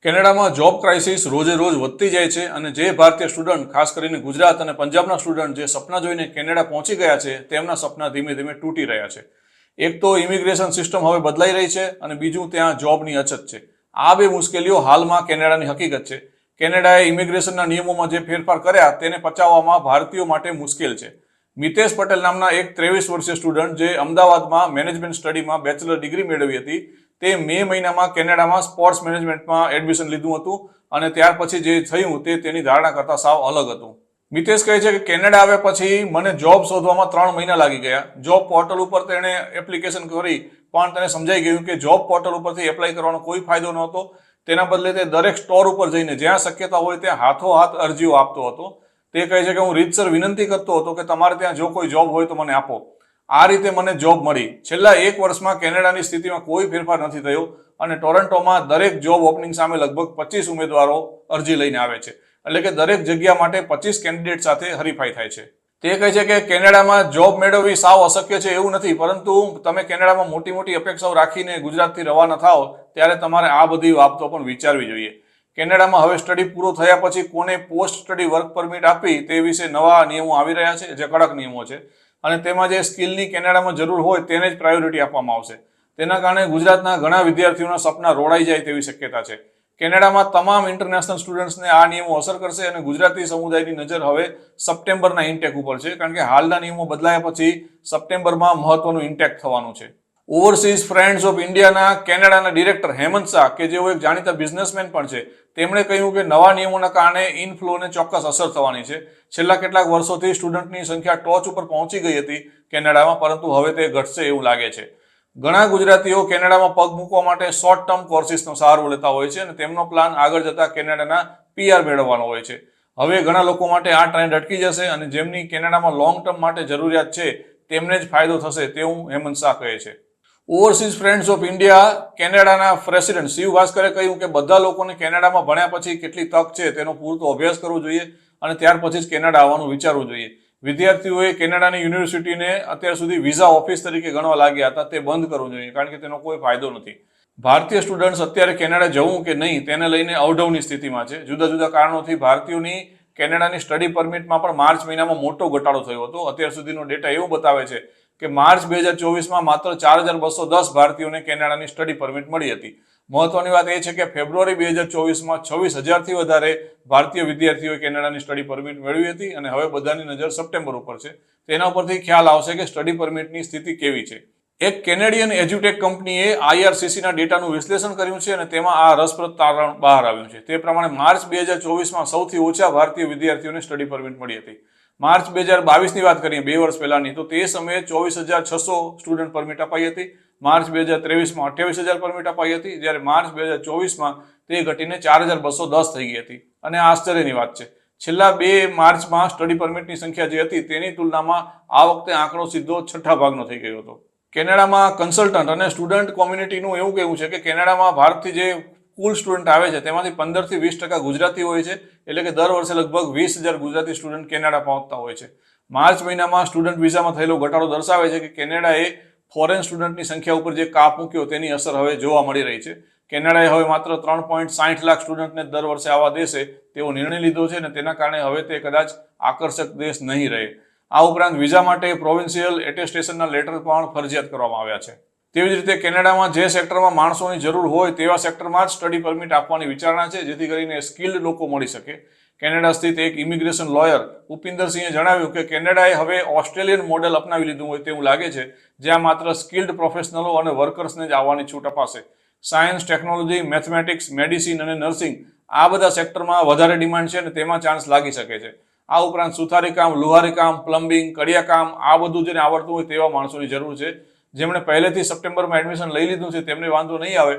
કેનેડામાં job crisis રોજે રોજ વધતી જાય છે અને જે ભારતીય સ્ટુડન્ટ ખાસ કરીને ગુજરાત અને પંજાબના સ્ટુડન્ટ જે સપના જોઈને કેનેડા પહોંચી ગયા છે તેમના સપના ધીમે ધીમે તૂટી રહ્યા છે. એક તો ઇમિગ્રેશન સિસ્ટમ હવે બદલાઈ રહી છે અને બીજું ત્યાં જોબની અછત છે. આ બે મુશ્કેલીઓ હાલમાં કેનેડાની હકીકત છે. કેનેડાએ ઇમિગ્રેશનના નિયમોમાં જે ફેરફાર કર્યા તેને પચાવવામાં ભારતીયો માટે મુશ્કેલ છે. મિતેશ પટેલ નામના એક 23 વર્ષીય સ્ટુડન્ટ જે અમદાવાદમાં મેનેજમેન્ટ સ્ટડીમાં બેચલર ડિગ્રી મેળવી હતી તે મે મહિનામાં કેનેડામાં સ્પોર્ટ્સ મેનેજમેન્ટમાં એડમિશન લીધું હતું અને ત્યાર પછી જે થયું તે તેની ધારણા કરતાં સાવ અલગ હતું. મિતેશ કહે છે કે કેનેડા આવ્યા પછી મને જોબ શોધવામાં 3 મહિના લાગી ગયા. જોબ પોર્ટલ ઉપર તેણે એપ્લિકેશન કરી પણ તેને સમજાઈ ગયું કે જોબ પોર્ટલ ઉપરથી એપ્લાય કરવાનો કોઈ ફાયદો નહોતો. તેના બદલે તે દરેક સ્ટોર ઉપર જઈને જ્યાં શક્યતા હોય ત્યાં હાથોહાથ અરજીઓ આપતો હતો. તે કહે છે કે હું રીતસર વિનંતી કરતો હતો કે તમારે ત્યાં જો કોઈ જોબ હોય તો મને આપો. આ રીતે મને જોબ મળી. છેલ્લા 1 વર્ષમાં કેનેડાની સ્થિતિમાં કોઈ ફેરફાર નથી થયો અને ટોરન્ટોમાં દરેક જોબ ઓપનિંગ સામે લગભગ 25 ઉમેદવારો અરજી લઈને આવે છે. એટલે કે દરેક જગ્યા માટે 25 કેન્ડિડેટ સાથે હરીફાઈ થાય છે. તે કહે છે કે કેનેડામાં જોબ મેળવવી સાવ અશક્ય છે એવું નથી, પરંતુ તમે કેનેડામાં મોટી મોટી અપેક્ષાઓ રાખીને ગુજરાતથી રવાના થાઓ ત્યારે તમારે આ બધી બાબતો પણ વિચારવી જોઈએ. કેનેડામાં હવે સ્ટડી પૂરો થયા પછી કોને પોસ્ટ સ્ટડી વર્ક પરમિટ આપવી તે વિશે નવા નિયમો આવી રહ્યા છે, જે કડક નિયમો છે અને તેમાં જે સ્કિલની કેનેડામાં જરૂર હોય તેને જ પ્રાયોરિટી આપવામાં આવશે. તેના કારણે ગુજરાતના ઘણા વિદ્યાર્થીઓના સપના રોડાઈ જાય તેવી શક્યતા છે. કેનેડામાં તમામ ઇન્ટરનેશનલ સ્ટુડન્ટ્સને આ નિયમો અસર કરશે અને ગુજરાતી સમુદાયની નજર હવે સપ્ટેમ્બરના ઇન્ટેક ઉપર છે, કારણ કે હાલના નિયમો બદલાયા પછી સપ્ટેમ્બરમાં મહત્વનું ઇન્ટેક થવાનું છે. ઓવરસીઝ ફ્રેન્ડ્સ ઓફ ઇન્ડિયાના કેનેડાના ડિરેક્ટર હેમંત શાહ, કે જેઓ એક જાણીતા બિઝનેસમેન પણ છે, તેમણે કહ્યું કે નવા નિયમોના કારણે ઇનફ્લોને ચોક્કસ અસર થવાની છે. છેલ્લા કેટલાક વર્ષોથી સ્ટુડન્ટની સંખ્યા ટોચ ઉપર પહોંચી ગઈ હતી કેનેડામાં, પરંતુ હવે તે ઘટશે એવું લાગે છે. ઘણા ગુજરાતીઓ કેનેડામાં પગ મૂકવા માટે શોર્ટ ટર્મ કોર્સિસનો સહારો લેતા હોય છે અને તેમનો પ્લાન આગળ જતા કેનેડાના PR મેળવવાનો હોય છે. હવે ઘણા લોકો માટે આ ટ્રેન્ડ અટકી જશે અને જેમની કેનેડામાં લોંગ ટર્મ માટે જરૂરિયાત છે તેમને જ ફાયદો થશે તેવું હેમંત શાહ કહે છે. ઓવરસીઝ ફ્રેન્ડ્સ ઓફ ઇન્ડિયા કેનેડાના પ્રેસિડેન્ટ શિવ ભાસ્કરે કહ્યું કે બધા લોકોને કેનેડામાં ભણ્યા પછી કેટલી તક છે તેનો પૂરતો અભ્યાસ કરવો જોઈએ અને ત્યાર પછી જ કેનેડા આવવાનું વિચારવું જોઈએ. વિદ્યાર્થીઓએ કેનેડાની યુનિવર્સિટીને અત્યાર સુધી વિઝા ઓફિસ તરીકે ગણવા લાગ્યા હતા તે બંધ કરવું જોઈએ, કારણ કે તેનો કોઈ ફાયદો નથી. ભારતીય સ્ટુડન્ટ્સ અત્યારે કેનેડા જવું કે નહીં તેને લઈને અવઢવની સ્થિતિમાં છે. જુદા જુદા કારણોથી ભારતીયોની કેનેડાની સ્ટડી પરમિટમાં પણ માર્ચ મહિનામાં મોટો ઘટાડો થયો હતો. અત્યાર સુધીનો ડેટા એવું બતાવે છે કે માર્ચ 2024માં માત્ર 4210 ભારતીયોને કેનેડાની સ્ટડી પરમિટ મળી હતી. મહત્વની વાત એ છે કે ફેબ્રુઆરી 2024માં 26,000થી વધારે ભારતીય વિદ્યાર્થીઓએ કેનેડાની સ્ટડી પરમિટ મેળવી હતી અને હવે બધાની નજર સપ્ટેમ્બર ઉપર છે. તેના પરથી ખ્યાલ આવશે કે સ્ટડી પરમિટની સ્થિતિ કેવી છે. એક કેનેડિયન એજ્યુટેક કંપનીએ IRCCના ડેટાનું વિશ્લેષણ કર્યું છે અને તેમાં આ રસપ્રદ તારણ બહાર આવ્યું છે. તે પ્રમાણે માર્ચ 2024માં સૌથી ઓછા ભારતીય વિદ્યાર્થીઓને સ્ટડી પરમિટ મળી હતી. માર્ચ 2022ની વાત કરીએ 2 વર્ષ પહેલાની, તો તે સમયે 24,600 સ્ટુડન્ટ પરમિટ અપાઈ હતી. માર્ચ 2023માં 28,000 પરમિટ અપાઈ હતી, જ્યારે માર્ચ 2024માં તે ઘટીને 4,210 થઈ ગઈ હતી. અને આ આશ્ચર્યની વાત છે, છેલ્લા 2 માર્ચમાં સ્ટડી પરમિટની સંખ્યા જે હતી તેની તુલનામાં આ વખતે આંકડો સીધો 6થા ભાગનો થઈ ગયો હતો. કેનેડામાં કન્સલ્ટન્ટ અને સ્ટુડન્ટ કોમ્યુનિટીનું એવું કહેવું છે કે કેનેડામાં ભારતથી જે કુલ સ્ટુડન્ટ આવે છે તેમાંથી 15થી 20% ગુજરાતી હોય છે, એટલે કે દર વર્ષે લગભગ 20,000 ગુજરાતી સ્ટુડન્ટ કેનેડા પહોંચતા હોય છે. માર્ચ મહિનામાં સ્ટુડન્ટ વિઝામાં થયેલો ઘટાડો દર્શાવે છે કે કેનેડાએ ફોરેન સ્ટુડન્ટની સંખ્યા ઉપર જે કાપ મૂક્યો તેની અસર હવે જોવા મળી રહી છે. કેનેડાએ હવે માત્ર 3.60 લાખ સ્ટુડન્ટને દર વર્ષે આવવા દેશે તેવો નિર્ણય લીધો છે અને તેના કારણે હવે તે કદાચ આકર્ષક દેશ નહીં રહે. આ ઉપરાંત વિઝા માટે પ્રોવિન્શિયલ એટેસ્ટેશનના લેટર પણ ફરજિયાત કરવામાં આવ્યા છે. તેવી જ રીતે કેનેડામાં જે સેક્ટરમાં માણસોની જરૂર હોય તેવા સેક્ટરમાં જ સ્ટડી પરમિટ આપવાની વિચારણા છે, જેથી કરીને સ્કિલ્ડ લોકો મળી શકે. કેનેડા સ્થિત એક ઇમિગ્રેશન લોયર ઉપિન્દરસિંહે જણાવ્યું કે કેનેડાએ હવે ઓસ્ટ્રેલિયન મોડેલ અપનાવી લીધું હોય તેવું લાગે છે, જ્યાં માત્ર સ્કિલ્ડ પ્રોફેશનલો અને વર્કર્સને જ આવવાની છૂટ અપાશે. સાયન્સ, ટેકનોલોજી, મેથમેટિક્સ, મેડિસિન અને નર્સિંગ આ બધા સેક્ટરમાં વધારે ડિમાન્ડ છે અને તેમાં ચાન્સ લાગી શકે છે. આ ઉપરાંત સુથારી કામ, લુહારી કામ, પ્લમ્બિંગ, કડિયા કામ આ બધું જેને આવડતું હોય તેવા માણસોની જરૂર છે. જેમણે પહેલેથી સપ્ટેમ્બરમાં એડમિશન લઈ લીધું છે તેમને વાંધો નહીં આવે,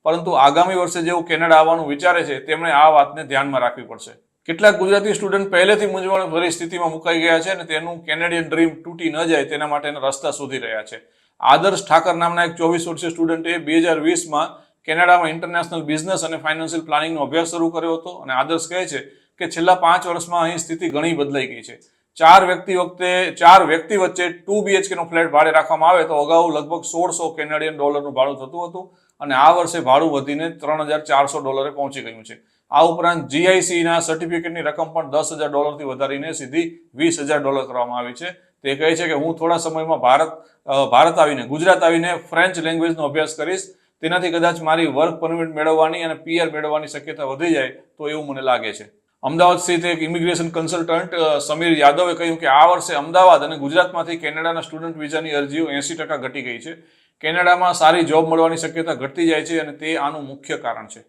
પરંતુ આગામી વર્ષે જેવું કેનેડા આવવાનું વિચારે છે તેમણે આ વાતને ધ્યાનમાં રાખવી પડશે. કેટલાક ગુજરાતી સ્ટુડન્ટ પહેલેથી મૂંઝવણ ભરી સ્થિતિમાં મુકાઈ ગયા છે અને તેનું કેનેડિયન ડ્રીમ તૂટી ન જાય તેના માટેના રસ્તા શોધી રહ્યા છે. આદર્શ ઠાકર નામના એક 24 વર્ષીય સ્ટુડન્ટે 2020માં કેનેડામાં ઇન્ટરનેશનલ બિઝનેસ અને ફાઇનાન્શિયલ પ્લાનિંગનો અભ્યાસ શરૂ કર્યો હતો અને આદર્શ કહે છે કે છેલ્લા 5 વર્ષમાં અહીં સ્થિતિ ઘણી બદલાઈ ગઈ છે. ચાર વ્યક્તિ વચ્ચે 2 BHK નો ફ્લેટ ભાડે રાખવામાં આવે તો અગાઉ લગભગ $1600 ભાડું થતું હતું અને આ વર્ષે ભાડું વધીને $3400 પહોંચી ગયું છે. આ ઉપરાંત GIC ના સર્ટિફિકેટની રકમ પણ $10,000 થી વધારીને સીધી $20,000 કરવામાં આવી છે. તે કહે છે કે હું થોડા સમયમાં ભારત આવીને ગુજરાત આવીને ફ્રેન્ચ લેંગ્વેજનો અભ્યાસ કરીશ. તેનાથી કદાચ મારી વર્ક પરમિટ મેળવવાની અને PR મેળવવાની શક્યતા વધી જાય તો એવું મને લાગે છે. અમદાવાદ સ્થિત એક ઇમિગ્રેશન કન્સલ્ટન્ટ સમીર યાદવે કહ્યું કે આ વર્ષે અમદાવાદ અને ગુજરાતમાંથી કેનેડાના સ્ટુડન્ટ વિઝાની અરજીઓ 80% ઘટી ગઈ છે. કેનેડામાં સારી જોબ મળવાની શક્યતા ઘટતી જાય છે અને તે આનું મુખ્ય કારણ છે.